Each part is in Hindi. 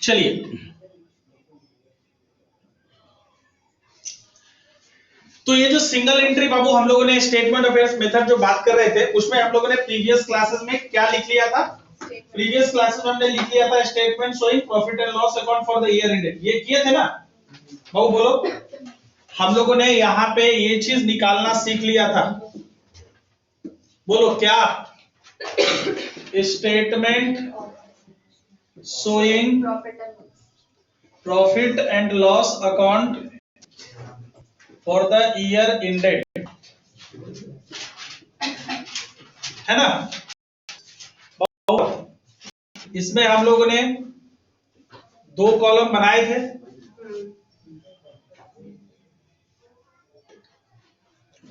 चलिए, तो ये जो सिंगल एंट्री बाबू हम लोगों ने स्टेटमेंट अफेयर्स मेथड जो बात कर रहे थे उसमें हम लोगों ने प्रीवियस क्लासेस में क्या लिख लिया था? प्रीवियस क्लासेस में हमने लिख लिया था statement showing profit and loss account for the year ended. ये किए थे ना बाबू, बोलो। हम लोगों ने यहाँ पे ये चीज निकालना सीख लिया था, बोलो क्या? Statement showing profit and loss account for the year ended, है ना? इसमें हम लोगों ने दो कॉलम बनाए थे।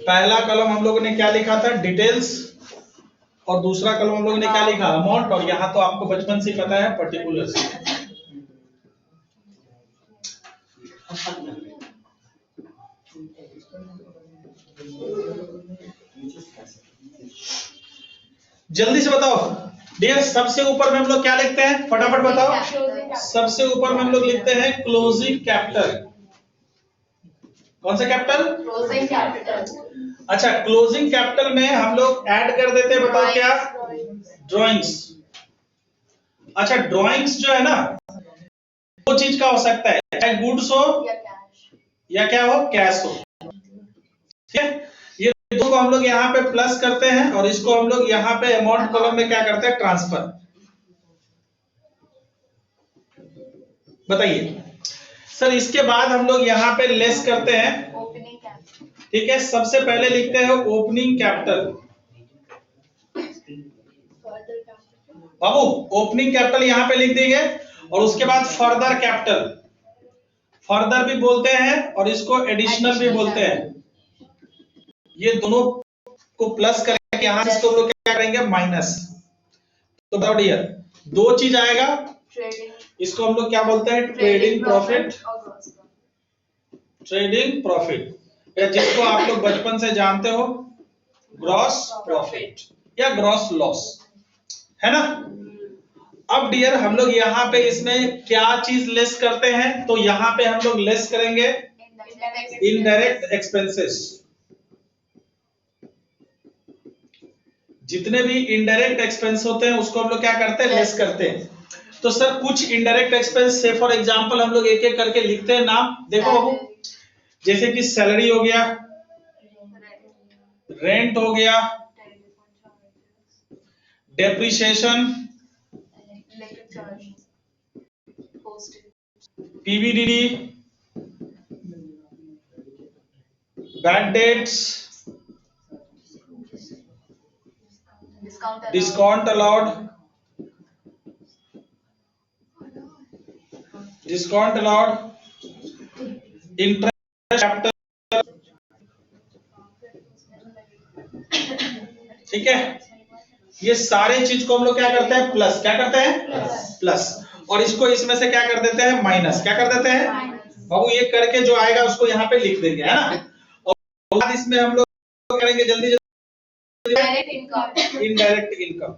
पहला कॉलम हम लोगों ने क्या लिखा था? डिटेल्स। और दूसरा कॉलम हम लोगों ने क्या लिखा? अमाउंट। और यहाँ तो आपको बचपन से पता है पर्टिकुलर्स। जल्दी से बताओ डियर, सबसे ऊपर में हम लोग क्या लिखते हैं? फटाफट बताओ। सबसे ऊपर में हम लोग लिखते हैं क्लोजिंग कैपिटल। कौन सा कैपिटल? Closing capital. अच्छा, क्लोजिंग कैपिटल में हम लोग ऐड कर देते हैं, बताओ क्या? ड्राइंग्स। अच्छा, ड्राइंग्स जो है ना दो चीज का हो सकता है, चाहे गुड्स हो या क्या हो, कैश हो। ठीक है, ये दो को हम लोग यहाँ पे प्लस करते हैं और इसको हम लोग यहाँ पे अमाउंट कॉलम में क्या करते हैं? ट्रांसफर। बताइए सर, इसके बाद हम लोग यहाँ पे लेस करते हैं। ठीक है, सबसे पहले लिखते हैं ओपनिंग कैपिटल। बाबू ओपनिंग कैपिटल यहाँ पे लिख देंगे और उसके बाद फर्दर कैपिटल। फर्दर भी बोलते हैं और इसको एडिशनल भी बोलते हैं। ये दोनों को प्लस करके यहाँ इसको हम लोग क्या करेंगे? माइनस। तो बताओ डियर, दो चीज आएगा, इसको हम लोग क्या बोलते हैं? Trading profit. ट्रेडिंग प्रॉफिट, या जिसको आप लोग बचपन से जानते हो ग्रॉस प्रॉफिट या ग्रॉस लॉस, है ना? अब डियर हम लोग यहाँ पे इसमें क्या चीज लेस करते हैं? तो यहाँ पे हम लोग लेस करेंगे इनडायरेक्ट एक्सपेंसेस। जितने भी इनडायरेक्ट एक्सपेंस होते हैं उसको हम लोग क्या करते हैं? लेस करते हैं। तो सर कुछ इनडायरेक्ट एक्सपेंस से फॉर एग्जांपल हम लोग एक एक करके लिखते हैं नाम, देखो बाबू। जैसे कि सैलरी हो गया, रेंट हो गया, depreciation, PVDD, bad debts, discount allowed, interest capital. ठीक है, ये सारे चीज को हम लोग क्या करते हैं? प्लस। क्या करते हैं? प्लस। और इसको इसमें से क्या कर देते हैं? माइनस। क्या कर देते हैं बाबू? ये करके जो आएगा उसको यहाँ पे लिख देंगे, है ना? और बाद इसमें हम लोग करेंगे जल्दी जल्दी इनडायरेक्ट इनकम।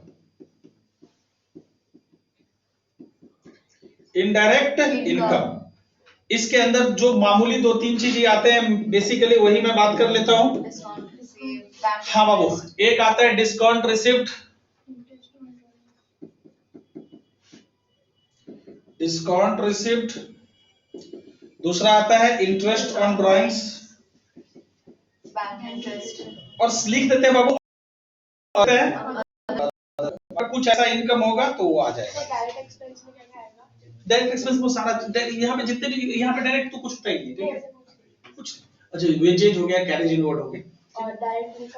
इनडायरेक्ट इनकम, इसके अंदर जो मामूली दो तीन चीज आते हैं, बेसिकली वही मैं बात कर लेता हूं। हाँ बाबू, एक आता है डिस्काउंट रिसिप्ट, दूसरा आता है इंटरेस्ट ऑन ड्राइंग्स, और लिख देते हैं बाबू, और कुछ ऐसा इनकम होगा तो वो आ जाएगा। डायरेक्ट एक्सपेंस में सारा यहाँ पे जितने भी यहाँ पे डायरेक्ट तो कुछ होता ही नहीं, ठीक है? कुछ अच्छा, वेजेज हो गया, कैरेज इनवर्ड हो गया,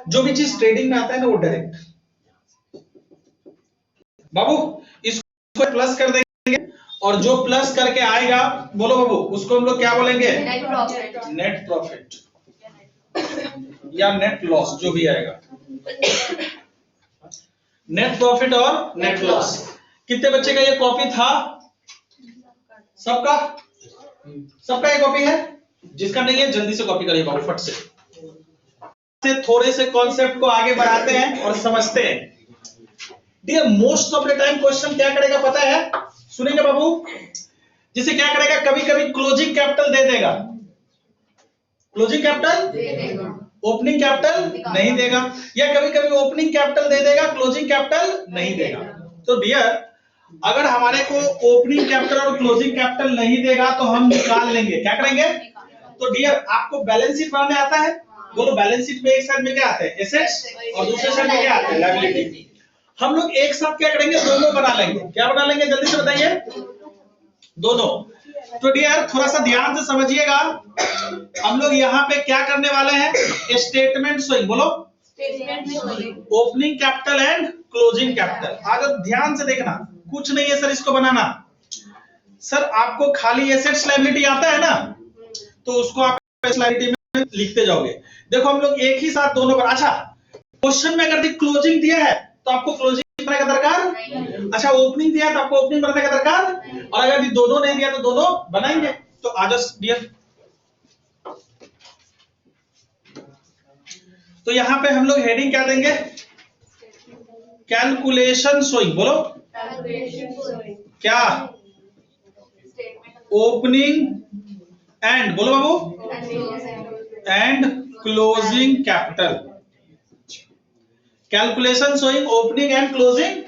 जो भी चीज ट्रेडिंग में आता है ना वो डायरेक्ट। बाबू इसको प्लस कर देंगे और जो प्लस करके आएगा, बोलो बाबू, उसको हम लोग क्या बोलेंगे? नेट प्रॉफिट या नेट लॉस, जो भी आएगा। नेट प्रॉफिट और नेट लॉस। कितने बच्चे का ये कॉपी था? सबका? सबका ये कॉपी है? जिसका नहीं है जल्दी से कॉपी करिए बाबू, फट से। थोड़े से कॉन्सेप्ट को आगे बढ़ाते हैं और समझते हैं। Dear, most of the time question क्या करेगा पता है? सुनेंगे बाबू, जिसे क्या करेगा, कभी कभी क्लोजिंग कैपिटल दे देगा, क्लोजिंग कैपिटल ओपनिंग कैपिटल नहीं देगा, या कभी कभी ओपनिंग कैपिटल दे देगा, क्लोजिंग कैपिटल नहीं देगा। तो डियर, अगर हमारे को ओपनिंग कैपिटल और क्लोजिंग कैपिटल नहीं देगा तो हम निकाल लेंगे, क्या करेंगे। तो डियर, आपको बैलेंस शीट बनाने आता है? बोलो, बैलेंस शीट में एक साइड में क्या आता है, एसेट्स, और दूसरे साइड में क्या आता है, लायबिलिटी। हम लोग एक साथ क्या करेंगे, दोनों बना लेंगे। क्या बना लेंगे, जल्दी से बताइए, दोनों। तो डियर, थोड़ा सा ध्यान से समझिएगा, हम लोग यहाँ पे क्या करने वाले हैं, स्टेटमेंट शोइंग, बोलो opening capital and closing capital. अगर ध्यान से देखना, कुछ नहीं है सर इसको बनाना। सर आपको खाली एसेट्स लायबिलिटी आता है ना, तो उसको आप लायबिलिटी में लिखते जाओगे। देखो हम लोग एक ही साथ दोनों पर, अच्छा क्वेश्चन में अगर क्लोजिंग दिया है तो आपको क्लोजिंग बनाने का दरकार, अच्छा ओपनिंग दिया है तो आपको ओपनिंग बनाने का दरकार, और अगर दोनों नहीं दिया तो दोनों बनाएंगे। तो आ जाओ डियर, तो यहां पे हम लोग हेडिंग क्या देंगे, कैलकुलेशन शोइंग, बोलो क्या, ओपनिंग एंड, बोलो बाबू, and closing capital, calculation showing opening and closing.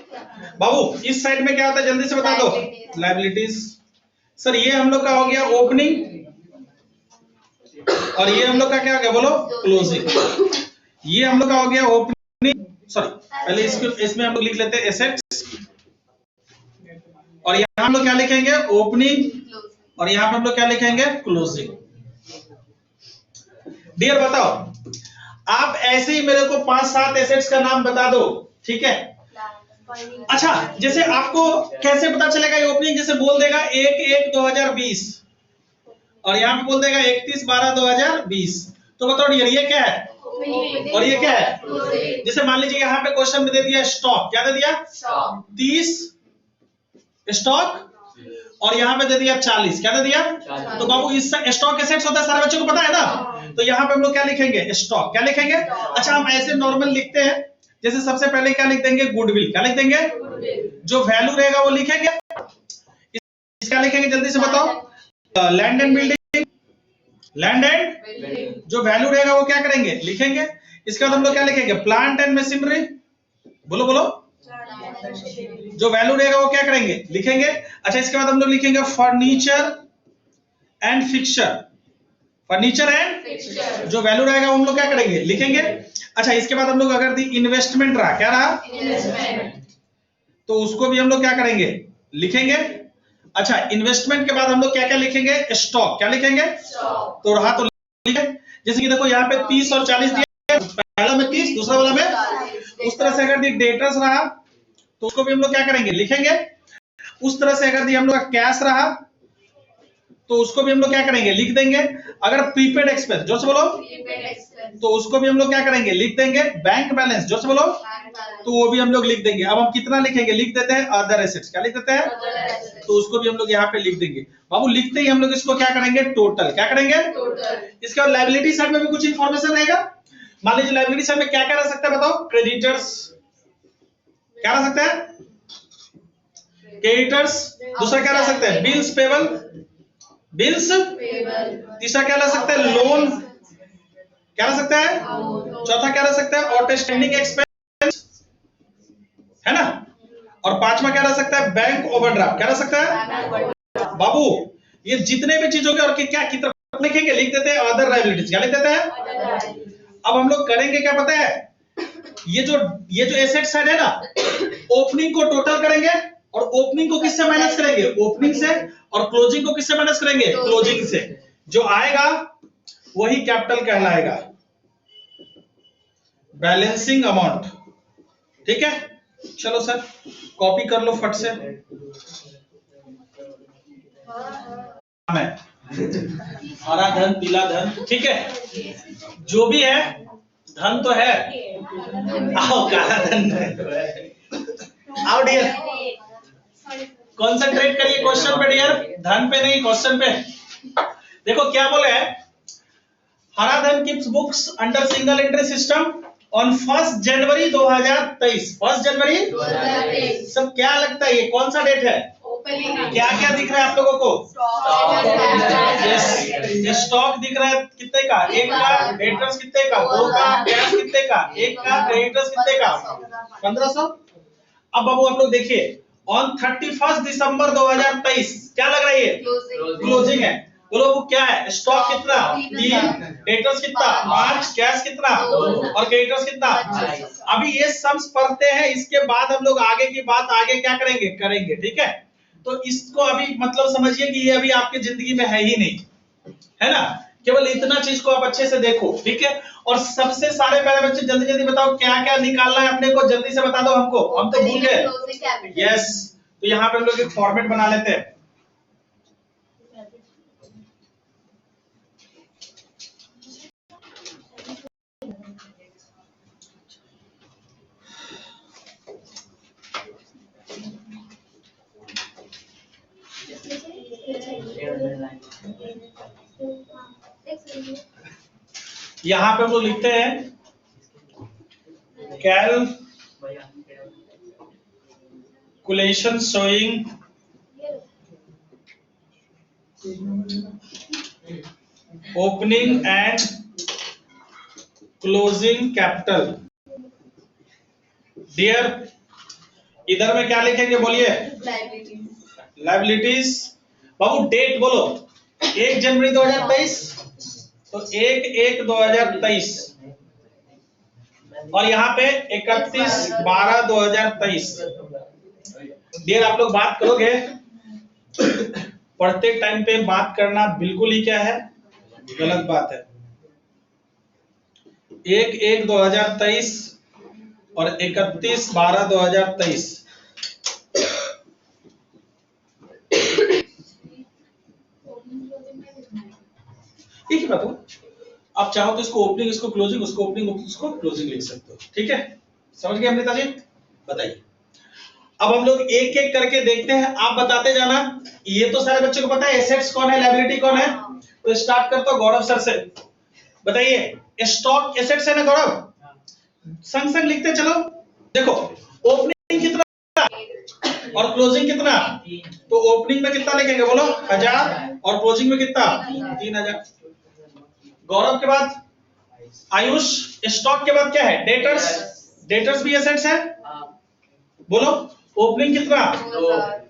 बाबू इस साइड में क्या होता है, जल्दी से बता दो, लायबिलिटीज। सर ये हम लोग का हो गया ओपनिंग, और ये हम लोग का क्या हो गया, बोलो क्लोजिंग। ये हम लोग का हो गया ओपनिंग, सॉरी पहले इसमें हम लोग लिख लेते हैं एसेट्स, और यहां हम लोग क्या लिखेंगे, ओपनिंग, और यहां पे हम लोग क्या लिखेंगे, क्लोजिंग। डियर बताओ, आप ऐसे ही मेरे को 5-7 एसेट्स का नाम बता दो, ठीक है। अच्छा जैसे आपको कैसे पता चलेगा ये ओपनिंग, जैसे बोल देगा 1/1/2020 और यहाँ पे बोल देगा 31/12/2020, तो बताओ डियर ये क्या है, और ये क्या है। जैसे मान लीजिए यहाँ पे क्वेश्चन में दे दिया स्टॉक, क्या दे दिया, 30 स्टॉक, और यहाँ पे दे दिया 40, क्या दे दिया। तो बाबू इस स्टॉक एसेट्स होता है, सारे बच्चों को पता है ना। तो यहाँ पे हम लोग क्या लिखेंगे, स्टॉक, क्या लिखेंगे। अच्छा हम ऐसे नॉर्मल लिखते हैं, जैसे सबसे पहले क्या लिख देंगे, गुडविल, क्या लिख देंगे, जो वैल्यू रहेगा वो लिखेंगे। क्या लिखेंगे जल्दी से बताओ, land and building, land and जो वैल्यू रहेगा वो क्या करेंगे, लिखेंगे। इसके बाद हम लोग क्या लिखेंगे, प्लांट एंड मशीनरी, बोलो बोलो, जो वैल्यू रहेगा वो क्या करेंगे, लिखेंगे। अच्छा इसके बाद हम लोग लिखेंगे furniture and fixture, furniture and जो वैल्यू रहेगा वो हम लोग क्या करेंगे, लिखेंगे। अच्छा इसके बाद हम लोग अगर दी इन्वेस्टमेंट रहा, क्या रहा, इन्वेस्टमेंट, तो उसको भी हम लोग क्या करेंगे, लिखेंगे। अच्छा इन्वेस्टमेंट के बाद हम लोग क्या क्या लिखेंगे, स्टॉक, क्या लिखेंगे, तो रहा तो लिखे। जैसे कि देखो यहाँ पे 30 और 40 दिया, पहला में 30, दूसरा वाला में, उस तरह से अगर दी डेटर्स रहा तो उसको भी हम लोग क्या करेंगे, लिखेंगे। उस तरह से अगर दी हम लोग का कैश रहा तो उसको भी हम लोग क्या करेंगे, लिख देंगे। अगर प्रीपेड एक्सपेंस, जोर से बोलो, तो उसको भी हम लोग क्या करेंगे, लिख देंगे। बैंक बैलेंस, जोर से बोलो, तो वो भी हम लोग लिख देंगे। अब हम कितना लिखेंगे, लिख देते हैं अदर एसेट्स, क्या लिख देते हैं, तो उसको भी हम लोग यहाँ पे लिख देंगे। बाबू लिखते ही हम लोग इसको क्या करेंगे, टोटल, क्या करेंगे, टोटल। इसके बाद लायबिलिटी साइड में भी कुछ इंफॉर्मेशन रहेगा। मान लीजिए लायबिलिटी साइड में क्या क्या रह सकता है, बताओ, क्रेडिटर्स, क्या रह सकता है, क्रेडिटर्स, दूसरा क्या रह सकता है, बिल्स पेबल, बिल्स, तीसरा क्या रह सकता है, लोन, क्या रह सकता है, चौथा क्या रह सकता है, आउटस्टैंडिंग एक्सपेंस, है ना, और पांचवा क्या रह सकता है, बैंक ओवरड्राफ्ट, क्या रह सकता है। बाबू ये जितने भी चीजों के और क्या कितना लिखेंगे, लिख देते हैं अदर लायबिलिटीज, क्या लिख देते हैं। अब हम लोग करेंगे क्या पता है, ये जो एसेट साइड है ना, ओपनिंग को टोटल करेंगे, और ओपनिंग को किससे माइनस करेंगे, ओपनिंग से, और क्लोजिंग को किससे माइनस करेंगे, क्लोजिंग से। जो आएगा वही कैपिटल कहलाएगा, बैलेंसिंग अमाउंट, ठीक है। चलो सर कॉपी कर लो फट से, हरा धन पीला धन, ठीक है, जो भी है धन तो है, आओ काला धन है, आओ डियर, कॉन्सेंट्रेट करिए क्वेश्चन पे डियर, धन पे नहीं, क्वेश्चन पे। देखो क्या बोले हैं, हरा धन keeps books under single entry system on 1 जनवरी 2023, 1 जनवरी 2023। सब क्या लगता है ये कौन सा डेट है, क्या क्या दिख रहा है आप लोगों को? यस, ये स्टॉक दिख रहा है कितने का? 1 का। डेटर्स कितने का? 2 का। कैश कितने का? 1 का। क्रेडिटर्स कितने का? 1500। अब बाबू आप लोग देखिए, ऑन 31 दिसंबर 2023 क्या लग रहा है? ये क्लोजिंग है। बोलो वो क्या है? स्टॉक कितना? 3, डेटर्स कितना? 5, कैश कितना? 2 और क्रेडिटर्स कितना? अभी ये सम्स पढ़ते हैं, इसके बाद हम लोग आगे की बात आगे क्या करेंगे, ठीक है? तो इसको अभी मतलब समझिए कि ये अभी आपकी जिंदगी में है ही नहीं, है ना? केवल इतना चीज को आप अच्छे से देखो, ठीक है? और सबसे सारे पहले बच्चे जल्दी जल्दी बताओ क्या क्या निकालना है अपने को, जल्दी से बता दो हमको, हम तो भूल गए। यस, तो यहाँ पे हम लोग एक फॉर्मेट बना लेते हैं। यहाँ पे हम लोग लिखते हैं calculation showing opening and closing capital. Dear, इधर में क्या लिखेंगे बोलिए? लायबिलिटीज। बाबू डेट बोलो, 1 जनवरी 2023, तो 1/1/2023 और यहाँ पे 31/12/2023। डियर आप लोग बात करोगे, पढ़ते टाइम पे बात करना बिल्कुल ही क्या है, गलत बात है। 1/1/2023 और 31/12/2023। एक ही बात हो, आप चाहो तो इसको ओपनिंग, इसको क्लोजिंग, उसको ओपनिंग, उसको क्लोजिंग लिख सकते हो, ठीक है? समझ गए अमृता जी? बताइए। अब हम लोग एक एक करके देखते हैं, आप बताते जाना। ये तो सारे बच्चों को पता है एसेट्स कौन है, लायबिलिटी कौन है। तो स्टार्ट करता हूं गौरव सर से। बताइए, स्टॉक एसेट्स है ना गौरव? संग संग लिखते चलो। देखो, ओपनिंग कितना और क्लोजिंग कितना? तो ओपनिंग में कितना लिखेंगे बोलो? 1000 और क्लोजिंग में कितना? 3000। गौरव के बाद आयुष, स्टॉक के बाद क्या है? डेटर्स। डेटर्स भी एसेट्स है, बोलो। ओपनिंग कितना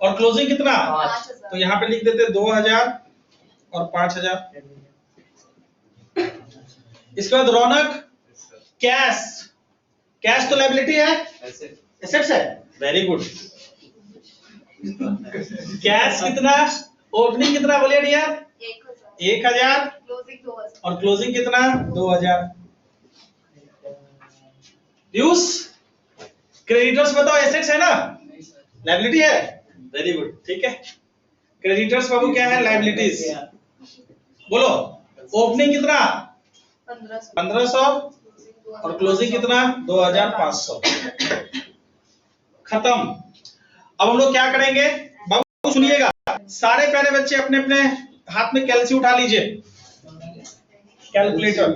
और क्लोजिंग कितना? तो यहाँ पे लिख देते 2000 और 5000। इसके बाद रौनक, कैश। कैश तो लायबिलिटी है, एसेट्स है, वेरी गुड। कैश कितना? ओपनिंग कितना बोलिए डियर? 1000 और क्लोजिंग कितना? 2000। यूज क्रेडिटर्स बताओ, एसेट्स है ना, लायबिलिटी है, वेरी गुड, ठीक है। क्रेडिटर्स बाबू क्या है? लायबिलिटीज। बोलो, ओपनिंग कितना? 1500 और क्लोजिंग कितना? 2500। खत्म। अब हम लोग क्या करेंगे बाबू, सुनिएगा सारे प्यारे बच्चे, अपने अपने हाथ में कैलसी उठा लीजिए, कैलकुलेटर।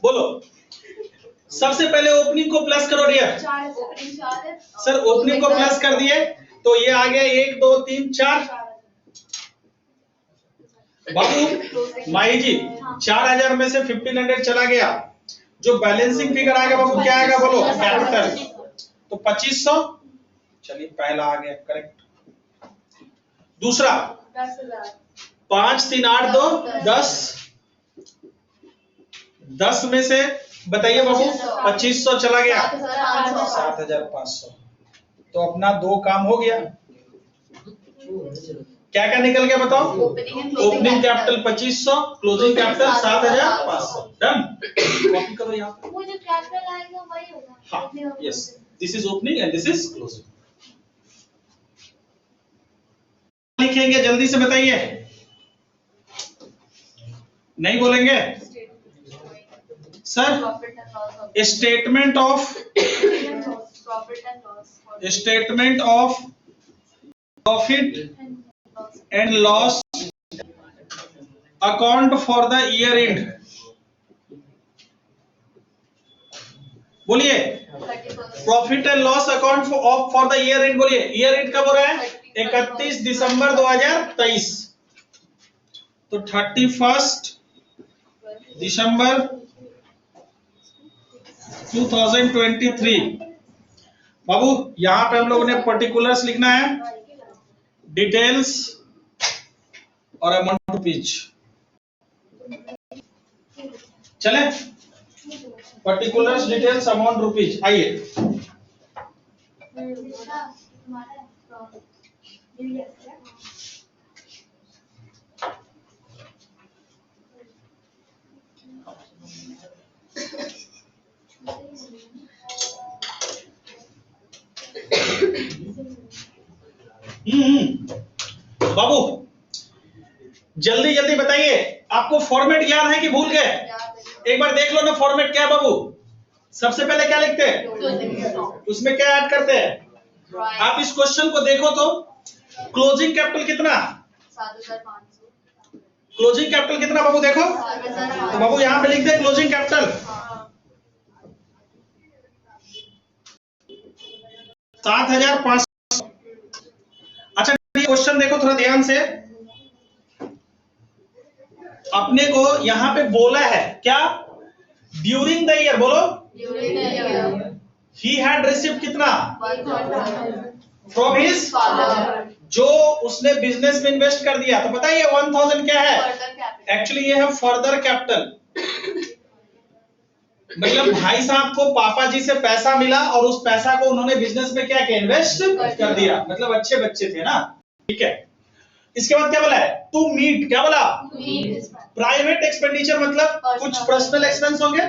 बोलो, सबसे पहले ओपनिंग को प्लस करो डियर। सर ओपनिंग को प्लस कर दिए तो ये आ गया 1 2 3 4। बाबू माही जी, 4000 में से 1500 चला गया, जो बैलेंसिंग फिगर आएगा बाबू क्या आएगा बोलो? कैपिटल। तो 2500। चलिए पहला आ गया, करेक्ट। दूसरा 5 3 8 2 10। 10 में से बताइए बाबू, 2500 चला गया, 7500। तो अपना 2 काम हो गया। क्या क्या निकल गया बताओ? Opening capital 2500, closing capital 7500। Done. Copy करो यहाँ पे। वो जो कैपिटल आएगा वही होगा। हाँ, yes, this is opening and this is closing. लिखेंगे जल्दी से बताइए, नहीं बोलेंगे sir? Statement of profit and loss account for the year end. बोलिए profit and loss account for the year end, बोलिए ईयर एंड कब हो रहा है? 31 दिसंबर 2023। तो 31 दिसंबर 2023। बाबू यहां पे हम लोगों ने पर्टिकुलर्स लिखना है, डिटेल्स और अमाउंट रुपीज। चले पर्टिकुलर्स, डिटेल्स, अमाउंट रुपीज। आइए बाबू जल्दी जल्दी बताइए, आपको फॉर्मेट याद है कि भूल गए? एक बार देख लो ना फॉर्मेट क्या है बाबू। सबसे पहले क्या लिखते हैं, उसमें क्या ऐड करते हैं? आप इस क्वेश्चन को देखो तो क्लोजिंग कैपिटल कितना? 7,500। क्लोजिंग कैपिटल कितना बाबू देखो? तो बाबू यहाँ पे लिख दे क्लोजिंग कैपिटल 7,500। अच्छा क्वेश्चन देखो थोड़ा ध्यान से, अपने को यहाँ पे बोला है क्या? ड्यूरिंग द ईयर, बोलो ही हैड रिसीव्ड कितना? 1,000 फ्रॉम हिज, जो उसने बिजनेस में इन्वेस्ट कर दिया। तो बताइए 1,000 क्या है? एक्चुअली ये है फर्दर कैपिटल। मतलब भाई साहब को पापा जी से पैसा मिला और उस पैसा को उन्होंने बिजनेस में क्या किया? इन्वेस्ट कर दिया। मतलब अच्छे बच्चे थे ना, ठीक है। इसके बाद क्या बोला है? टू मीट, क्या बोला? प्राइवेट एक्सपेंडिचर, मतलब कुछ पर्सनल एक्सपेंस होंगे,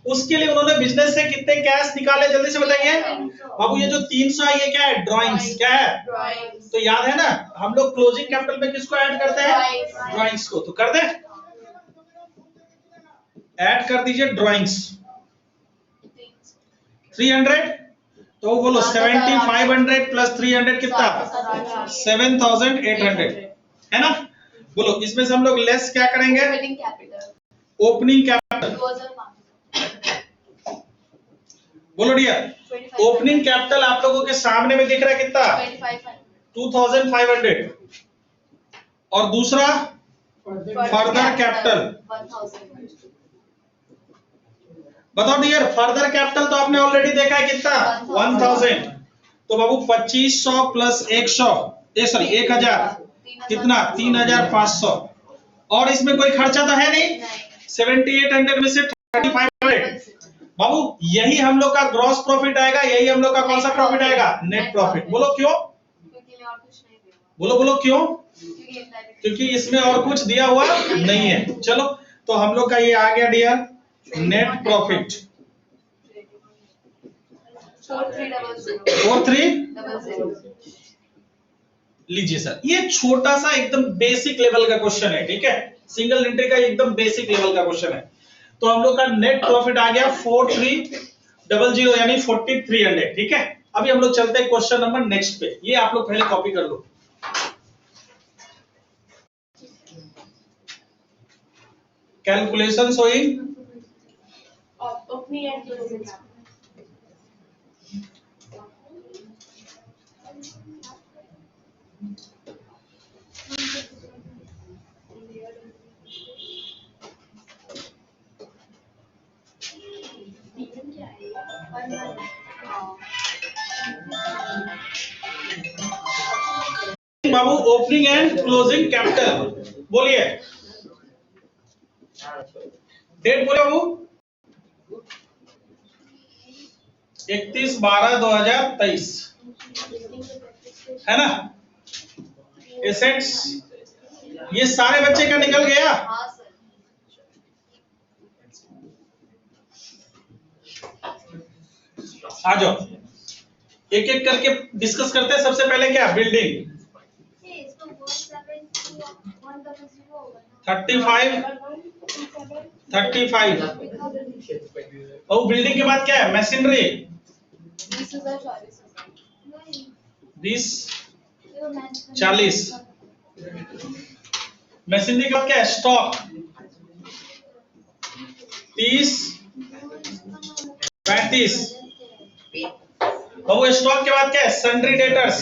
उसके लिए उन्होंने बिजनेस से कितने कैश निकाले? जल्दी से बताइए बाबू। ये जो 300 है ये क्या है? ड्राइंग्स। क्या है? तो याद है ना हम लोग क्लोजिंग कैपिटल में किसको ऐड करते हैं? ड्राइंग्स को। तो कर दे, ऐड कर दीजिए ड्राइंग्स 300। तो बोलो 7,500 प्लस 300 कितना? 7,800 है ना। बोलो इसमें से हम लोग लेस क्या करेंगे? Opening capital. बोलो डियर, ओपनिंग कैपिटल आप लोगों के सामने में दिख रहा है कितना? 2,500। और दूसरा फर्दर कैपिटल। बताओ डियर, फर्दर कैपिटल तो आपने ऑलरेडी देखा है कितना? 1,000। तो बाबू 2,500 प्लस 100, 1,000 कितना? 3,500। और इसमें कोई खर्चा तो है नहीं। 7,800 में से 3,500 बाबू यही हम लोग का ग्रॉस प्रॉफिट आएगा। यही हम लोग का कौन सा प्रॉफिट आएगा? Net profit. बोलो क्यों? बोलो क्यों? क्योंकि इसमें और कुछ दिया हुआ नहीं है। चलो तो हम लोग का ये आ गया डियर नेट प्रॉफिट 4,300। लीजिए सर, ये छोटा सा एकदम बेसिक लेवल का क्वेश्चन है, ठीक है। सिंगल एंट्री का एकदम बेसिक लेवल का क्वेश्चन है। तो हम लोग का नेट प्रॉफिट आ गया 4,300 यानी 4,300, ठीक है। अभी हम लोग चलते हैं क्वेश्चन नंबर नेक्स्ट पे। ये आप लोग पहले कॉपी कर लो। Calculation showing opening and closing. बाबू ओपनिंग एंड क्लोजिंग कैपिटल बोलिए। डेट बोले बाबू 31/12/2023 है ना। एसेट्स ये सारे बच्चे का निकल गया। हाँ सर। आ जाओ एक एक करके डिस्कस करते हैं। सबसे पहले क्या? बिल्डिंग 35 और बिल्डिंग के बाद क्या है? मशीनरी 20-40। मशीनरी के बाद क्या है? स्टॉक 30 35। बाबू स्टॉक के बाद क्या है? Sundry debtors.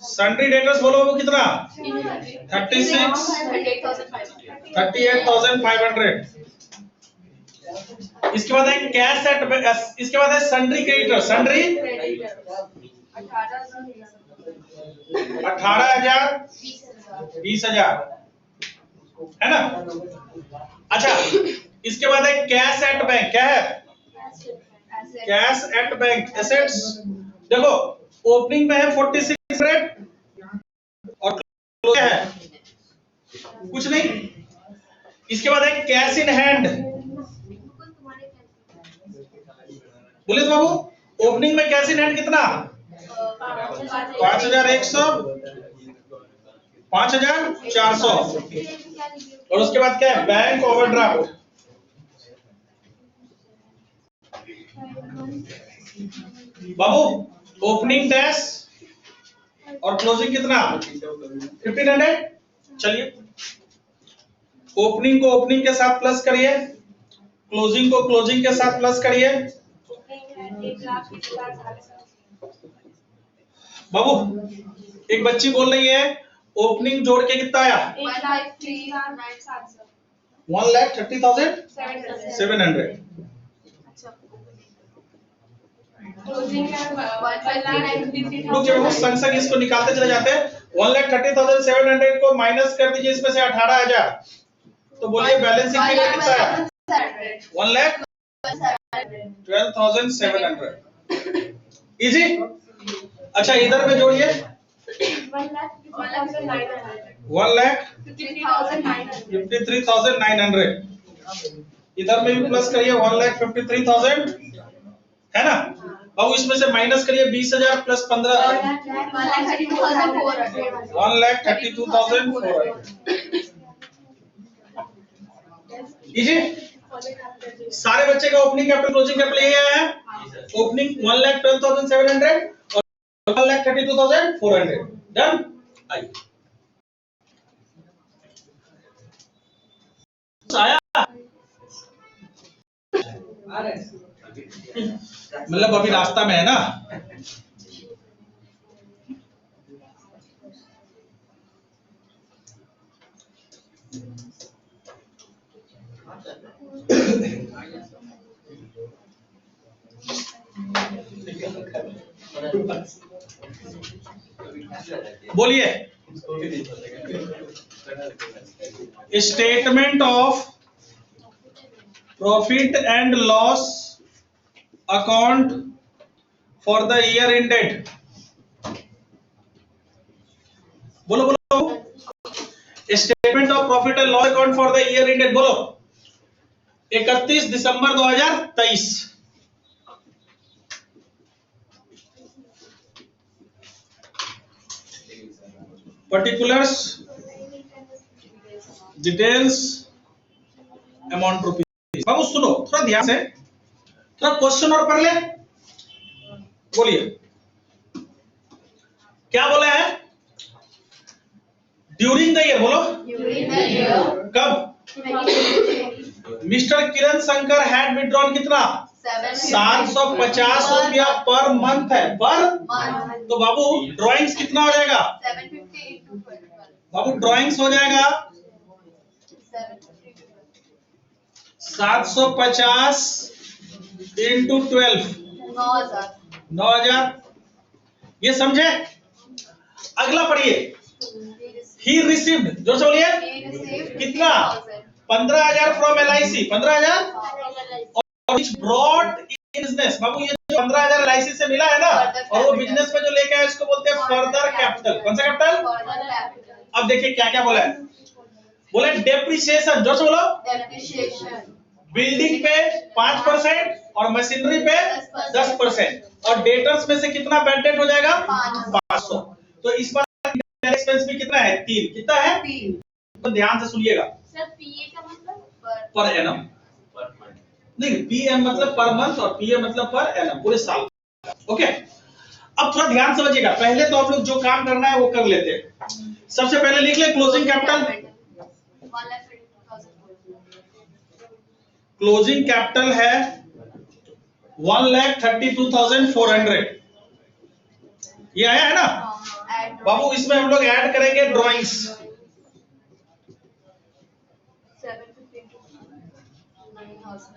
सन्ड्री डेटर्स बोलो बाबू कितना? 36, 38,500। इसके बाद है कैश एट, इसके बाद है सन्ड्री क्रेडिटर। सन्ड्री 18,000, 20,000 है ना। अच्छा, इसके बाद है कैश एट बैंक। क्या है? Cash at bank assets. देखो ओपनिंग में है 4600 और क्या है? कुछ नहीं। इसके बाद है कैश इन हैंड। बोले तो बाबू ओपनिंग में कैश इन हैंड कितना? 5,100, 5,400। और उसके बाद क्या है? Bank overdraft. बाबू ओपनिंग डैश और क्लोजिंग कितना? 1500। चलिए ओपनिंग को ओपनिंग के साथ प्लस करिए, क्लोजिंग को क्लोजिंग के साथ प्लस करिए। बाबू एक बच्ची बोल रही है ओपनिंग जोड़ के कितना आया? 1,30,700। संग संग इसको निकालते चले जाते हैं। 1,30,700 को माइनस कर दीजिए इसमें से 18,000, तो बोलिए बैलेंसिंग फिगर कितना है? 1,12,700। इजी। अच्छा इधर में जोड़िए 1,53,900। इधर में भी प्लस करिए 1,53,000 है ना। अब इसमें से माइनस करिए 20,000 प्लस 15, 1,32,400। इजी। सारे बच्चे का ओपनिंग कैपिटल क्लोजिंग कैपिटल यही आया है। ओपनिंग 1,12,700 और 1,32,400। डन। आइए आया मतलब अभी रास्ता में है ना। बोलिए statement of profit and loss account for the year ended. बोलो बोलो statement of profit and loss account for the year ended. बोलो 31 दिसंबर 2023। Particulars, details, amount rupees. बाबू सुनो थोड़ा ध्यान से, थोड़ा क्वेश्चन और पढ़ ले। बोलिए क्या बोला है? During the year. बोलो कब? Mister Kiran Shankar had withdrawn कितना? 750 रुपया पर मंथ है। पर तो बाबू ड्राइंग्स कितना हो जाएगा? 750 into 12। बाबू ड्राइंग्स हो जाएगा 750 into 12, 9,000। ये समझे? अगला पढ़िए। ही रिसीव्ड, जो से बोलिए कितना? 15,000 फ्रॉम LIC। 15,000 और ब्रॉड इन बिजनेस। बाबू ये जो 15,000 LIC से मिला है ना, और वो बिजनेस में जो लेके आए इसको बोलते हैं फर्दर कैपिटल। कौन सा कैपिटल? अब देखिए क्या क्या बोला है। बोले डेप्रिसिएशन, जो से बोलो बिल्डिंग पे 5% और मशीनरी पे 10%। और डेटर्स में से कितना बैड डेट हो जाएगा? 500। तो इस बार एक्सपेंस भी कितना है? 3। कितना है? 3। तो ध्यान से सुनिएगा। सर पीए का मतलब पर एनम नहीं, पीएम मतलब पर मंथ और पीए मतलब पर एनम, पूरे साल। ओके अब थोड़ा ध्यान समझिएगा। पहले तो आप लोग जो काम करना है वो कर लेते हैं। सबसे पहले लिख ले क्लोजिंग कैपिटल। क्लोजिंग कैपिटल है 1,32,400। ये आया है ना बाबू? इसमें हम लोग ऐड करेंगे ड्राइंग्स। 750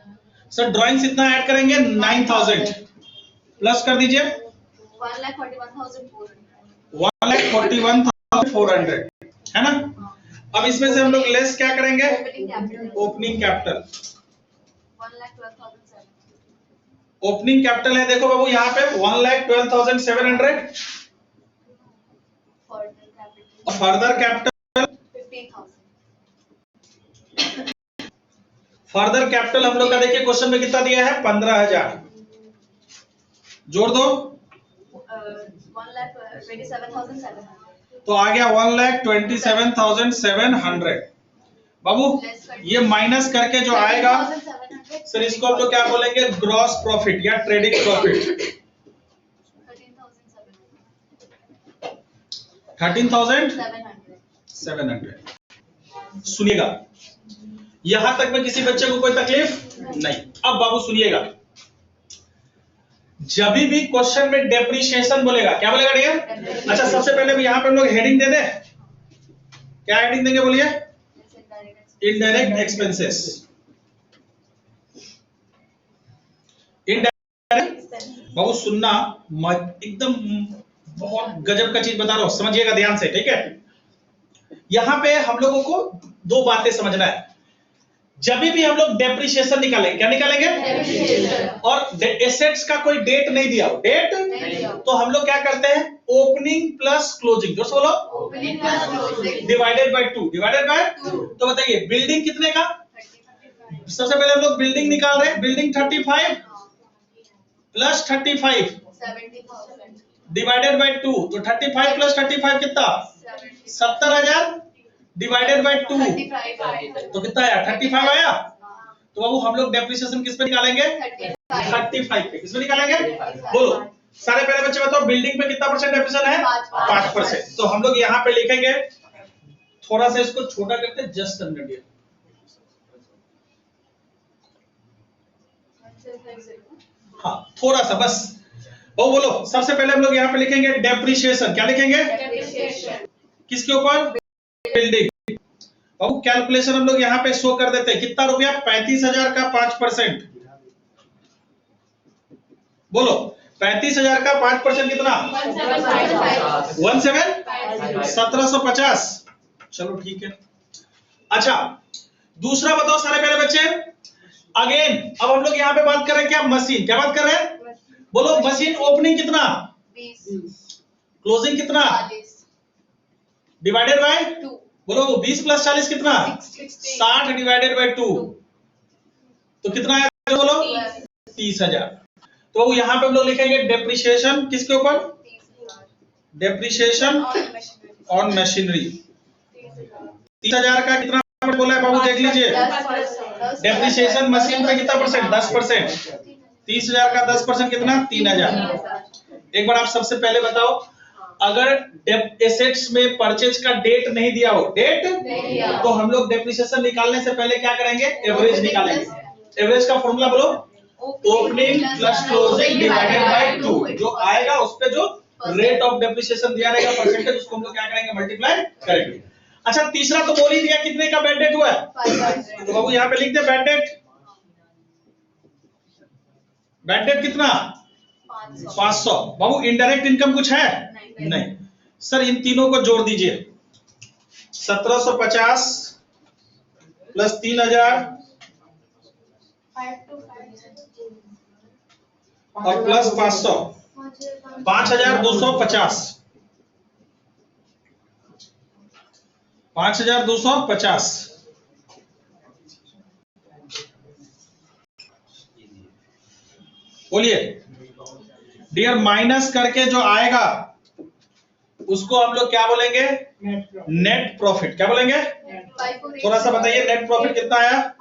सर ड्राइंग्स इतना ऐड करेंगे 9,000 प्लस कर दीजिए 1,41,400 है ना। अब इसमें से हम लोग लेस क्या करेंगे? Opening capital. ओपनिंग कैपिटल है देखो बाबू यहाँ पे 1,12,700 और फर्दर कैपिटल 15,000। फर्दर कैपिटल हम लोग का देखिए क्वेश्चन में कितना दिया है? 15,000। जोड़ दो 1,27,700। तो आ गया 1,27,700। बाबू ये माइनस करके जो आएगा सर इसको हम लोग क्या बोलेंगे? ग्रॉस प्रॉफिट या ट्रेडिंग प्रॉफिट। 13,700। सुनिएगा यहां तक में किसी बच्चे को कोई तकलीफ नहीं। अब बाबू सुनिएगा, जब भी क्वेश्चन में डेप्रिसिएशन बोलेगा, क्या बोलेगा डियर? अच्छा सबसे पहले भी यहां पे हम लोग हेडिंग दे दे। क्या हेडिंग देंगे बोलिए? Indirect expenses. इनडायरेक्ट बाबू सुनना, एकदम बहुत गजब का चीज बता रहा हूं, समझिएगा ध्यान से, ठीक है? यहां पे हम लोगों को दो बातें समझना है। जब भी हम लोग डेप्रिसिएशन निकालेंगे, क्या निकालेंगे? और एसेट्स का कोई डेट नहीं दिया हो, डेट तो हम लोग क्या करते हैं? Opening plus closing. जो बोलो डिवाइडेड बाय 2। डिवाइडेड बाय तो बताइए बिल्डिंग कितने का? सबसे पहले हम लोग बिल्डिंग निकाल रहे हैं। बिल्डिंग 35 प्लस 35 डिवाइडेड बाय 2 तो 35 प्लस 35 कितना? 70,000 डिवाइडेड बाय 2 तो कितना आया? 35 आया। तो बाबू हम लोग डेप्रिसिएशन किस पे निकालेंगे? 35 पे। किस पे निकालेंगे? बोलो सारे पहले बच्चे बताओ, बिल्डिंग पे कितना परसेंट डेप्रिसिएशन है? 5%। तो हम लोग यहाँ पे लिखेंगे, थोड़ा सा इसको छोटा करते हैं, जस्ट a minute। हाँ थोड़ा सा बस। वो बोलो सबसे पहले हम लोग यहाँ पे लिखेंगे डेप्रिसिएशन। क्या लिखेंगे? किसके ऊपर? बिल्डिंग। अब कैलकुलेशन हम लोग यहाँ पे शो कर देते हैं। कितना रुपया? 35,000 का 5%। बोलो 35,000 का 5% कितना? 1750। चलो ठीक है। अच्छा दूसरा बताओ सारे पहले बच्चे। अगेन अब हम लोग यहाँ पे बात कर रहे हैं क्या? मशीन। क्या बात कर रहे हैं? बोलो मशीन ओपनिंग कितना? 20। क्लोजिंग कितना? 40। Divided by 2। बोलो 20 प्लस 40 कितना? 60 डिवाइडेड बाय 2 तो कितना आया? बोलो 30,000। तो यहाँ पे हम लोग लिखेंगे डेप्रिसिएशन किसके ऊपर? 30,000। Depreciation on machinery. 30,000 का कितना बोला है बाबू? देख लीजिए डेप्रिसिएशन मशीन पे कितना परसेंट? 10%। 30,000 का 10% कितना? 3,000। एक बार आप सबसे पहले बताओ, अगर एसेट्स में परचेज का डेट नहीं दिया हो, डेट तो हम लोग डेप्रिसिएशन निकालने से पहले क्या करेंगे? एवरेज निकालेंगे। एवरेज का फॉर्मूला बोलो opening plus closing divided by 2। जो आएगा उस पे जो रेट ऑफ डेप्रिसिएशन दिया रहेगा परसेंटेज, उसको हम लोग क्या करेंगे? मल्टीप्लाई करेंगे। अच्छा तीसरा तो बोल ही दिया कितने का बैड डेट हुआ है, तो बाबू यहाँ पे लिख दे बैड डेट। बैड डेट कितना? 500। बाबू इनडायरेक्ट इनकम कुछ है? नहीं। सर इन तीनों को जोड़ दीजिए। 1750 प्लस 3,000 और प्लस 500 5,250। 5,250 बोलिए डियर। माइनस करके जो आएगा उसको हम लोग क्या बोलेंगे? Net profit. क्या बोलेंगे? थोड़ा सा बताइए नेट प्रॉफिट कितना आया?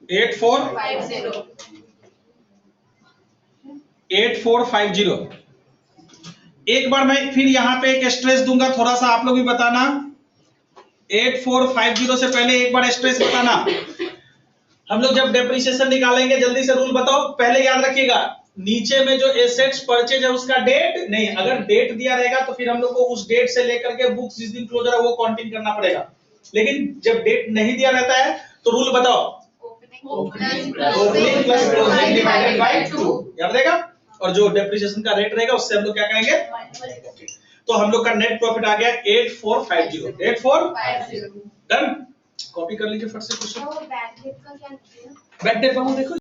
8450। एक बार मैं फिर यहाँ पे एक स्ट्रेस दूंगा, थोड़ा सा आप लोग भी बताना। 8450 से पहले एक बार स्ट्रेस बताना। हम लोग जब डेप्रिसिएशन निकालेंगे जल्दी से रूल बताओ, पहले याद रखिएगा नीचे में जो एसेट्स परचेज है उसका डेट नहीं, अगर डेट दिया रहेगा तो फिर हम लोग को उस डेट से लेकर के बुक्स जिस दिन क्लोजर है वो काउंटिंग करना पड़ेगा, लेकिन जब डेट नहीं दिया रहता है तो रूल बताओ, opening plus closing divided by 2, याद रहेगा। और जो डेप्रिसिएशन का रेट रहेगा उससे हम लोग क्या करेंगे, तो हम लोग का नेट प्रॉफिट आ गया 8450, 8450 डन। कॉपी कर लीजिए फट से क्वेश्चन। बैक डेट का क्या? बैक डेट बाबू देखो